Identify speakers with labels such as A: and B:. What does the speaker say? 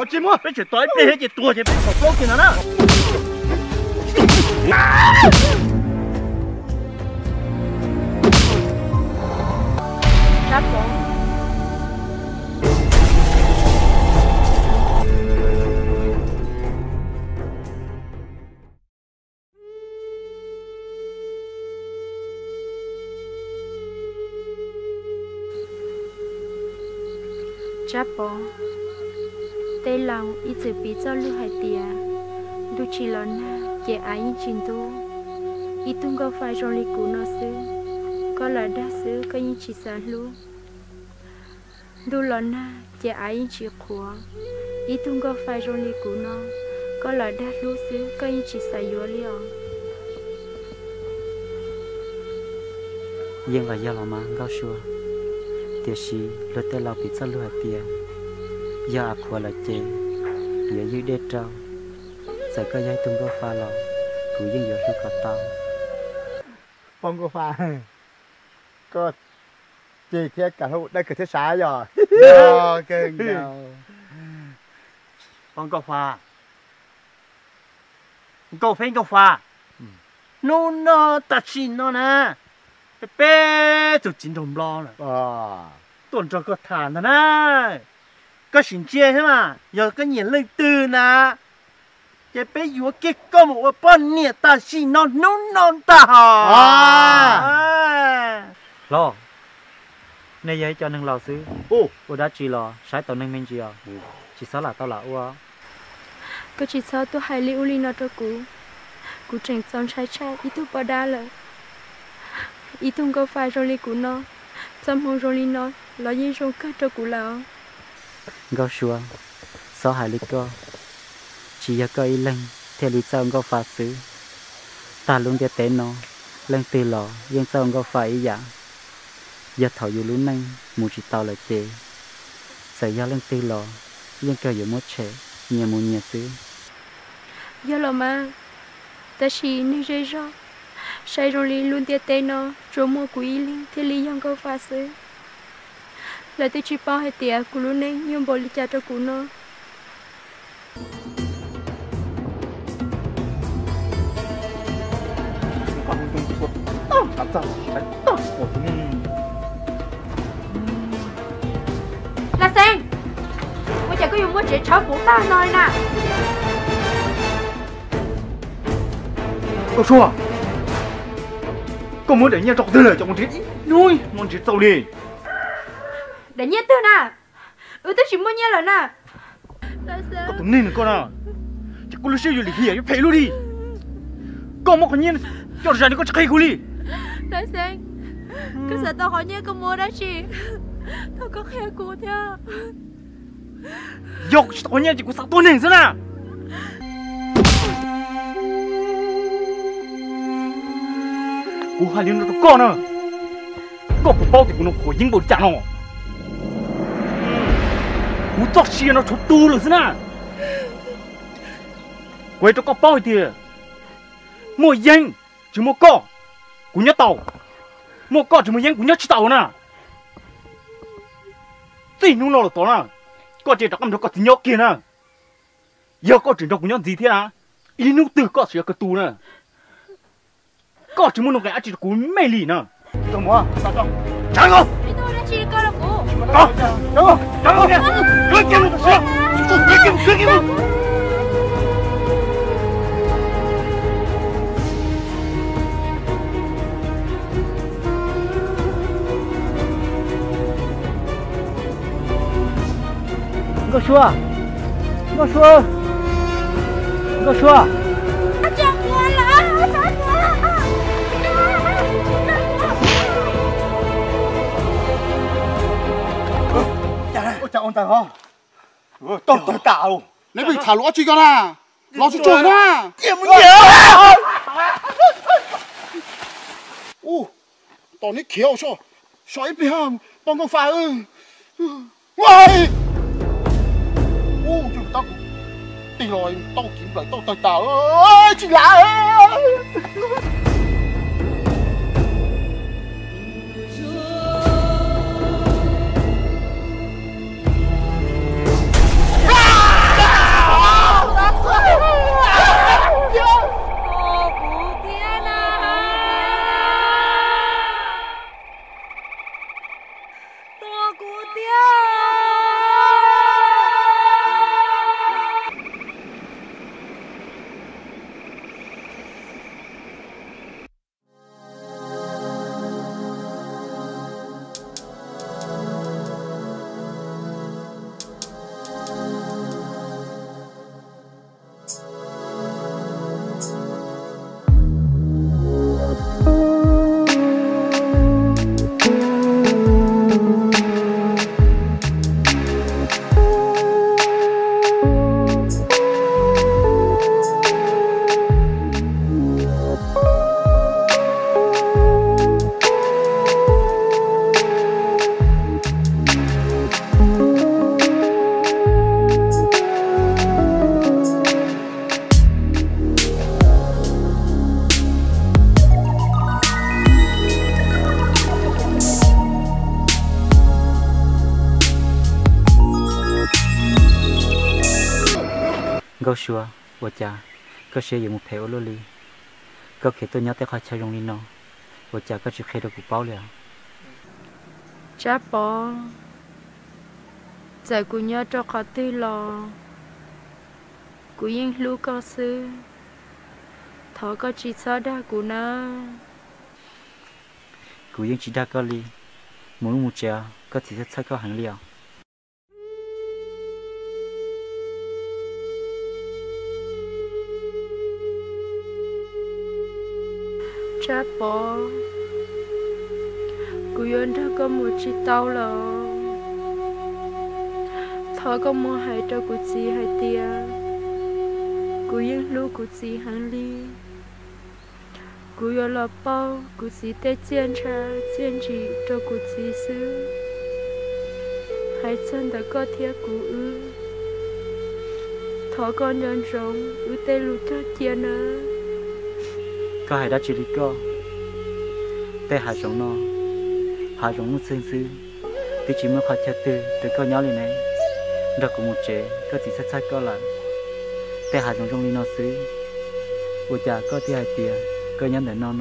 A: 我寂寞，别去多，别去多，别跑高去了呢。
B: Rap bố. Rap bố. Tây lòng ít sự bị cho lưu hải tìa. Đu chỉ lớn dễ ái những chuyện tu. Ít tung có phải trong lịch cũ nó xứ. Có là đa xứ có những chỉ xa lưu. Đu lớn dễ ái những chuyện khổ. Ít tung có phải trong lịch cũ nó. Có là đa lưu xứ có những chỉ xa yếu liều.
C: Nhưng là do là mà gao xua. Tiệt sĩ lỡ tây lòng bị cho lưu hải tìa. Do ạc khóa là chê. Địa dưới đế trao. Sẽ có giấy tung có pha lò. Cũng dân dọa lưu cả tao.
A: Phong có pha. Có chỉ thế cả hậu đây cứ thế xá rồi. Kinh Phong có pha. Câu phên câu pha. Nó ta xin nó nè. Bé cho chín đồng lo nè. Tuần cho có thản nè. Có xin chia thế mà. Giờ có nhìn lên từ nè. Cái bé yếu cái có một bọn nhiệt ta xin nó non ta hả.
C: Lo. Này giấy cho nâng lò xứ. Ủa đã chỉ lò. Sái tao nâng mình chỉ à. Chỉ sao là tao là ua.
B: Có chỉ sao tôi hay lưu li nó cho cú. Cú chẳng xong trái ít tôi bỏ đá lời. Ít tung có phải rồi li cú nó. Xong hông rồi li nó. Lo gì rồi cơ cho cú lão.
C: Gao xua. Sao hài li cơ. Chỉ có ý lên. Theo lý sao gao phá xứ. Ta luôn cho tế nó. Lên từ lò. Nhưng sao gao phá ý dạng. Giờ thảo dù lúc này. Mù chỉ tao là chê. Sẽ ra lên từ lò. Nhưng cơ dù mốt trẻ. Nhà mù nhà xứ.
B: Giờ là mà. Ta chỉ như rơi rõ. Sai rồi li luôn tiết tế nó. Rồi mua của ý linh. Thì lý dân gao phá xứ. Là tôi chỉ bao hết tiệt của lúc này. Nhưng bỏ lý trả cho của nó. Là sen. Tôi chẳng có dùng một trẻ cháu của ta nói nè.
A: Cậu xua. Cậu muốn để nhà trọc tư lời cho một chết ít. Nuôi, một chết sâu đi.
B: Để nhét tư nè. Tôi chỉ muốn nhét rồi nè.
A: Cậu tụi nên con à. Chắc cô lưu siêu dù lịch hiểu phải luôn đi. Cậu mà còn nhiên. Cho ra đi có chắc hay cô đi.
B: Đại sen. Cứ sợ tao hỏi nhé có mua đó chị. Tao có khe cô theo.
A: Dọc tao nhé chỉ có sao tôi nên thế nào. Cô hai liên nó con à. Có một bao thì cô nó khổ dính bộ chạm nó. Cô chọc xìa nó chốt tu rồi thế nào. Quay cho có bao thì mua danh chỉ mua co. Cô nhớ tàu. Mua co chỉ mua danh cô nhớ chỉ tàu nè. Gì nung nó là to nè. Có chỉ đọc âm cho có nhớ kia nè. Giờ có chỉ đọc cô nhớ gì thế à. Ý nung từ có xìa cái tu nè. Có chỉ muốn nó cái chỉ cú mê lì nè. Tao mua, tao cho. Chẳng không?
B: Đi thôi đã chỉ có là cú.
A: Có. Chẳng không? Chẳng không nè. Cứ kiếm nó xíu. Cứ kiếm.
C: Gao xua. Gao xua. Gao xua.
B: Chẳng qua là.
A: Chào ông ta hả? Tôi cả luôn.
D: Nãy bị thả lỗ chi con à? Lỗ cho chuột à?
A: Kiếm nhiều.
D: Tao nãy kéo sao? Xoáy bị hầm, bông con phá ư? Ôi! Chúng tao đi rồi, tao kiếm lại tao tao ơi, chị lạ ơi!
C: gấu xua vợ cha có xe dùng một thẻ lô li có khi tôi nhớ tới khoa chơi rong đi nó vợ cha có chịu khi được cục báo liền
B: cha bỏ giờ cô nhớ cho khó tư lò cô yên lưu có sư thọ có chỉ sao đa của nó
C: cô yên chỉ đa có li muốn một trẻ có chỉ sẽ có hàng liều
B: cha bỏ cô yên đã có một chiếc tàu lò thọ có mua hai cho cô chị hai tia cô yên lưu cô chị hàng ly cô yên là bao cô chị tết chiên cha chiên chị cho cô chị xứ hai chân đã có thiết cô ư thọ con nhân rộng ư tê lụt cho chiên nữa
C: có hai đã chỉ đi có tê hai giống nó hai giống nó xinh xinh tôi chỉ mới khai theo tư để có nhớ lên này đó cũng một trẻ có chỉ sát có lại tê hai giống trong đi nó xứ bố cha có tí hai tia có nhắn để nó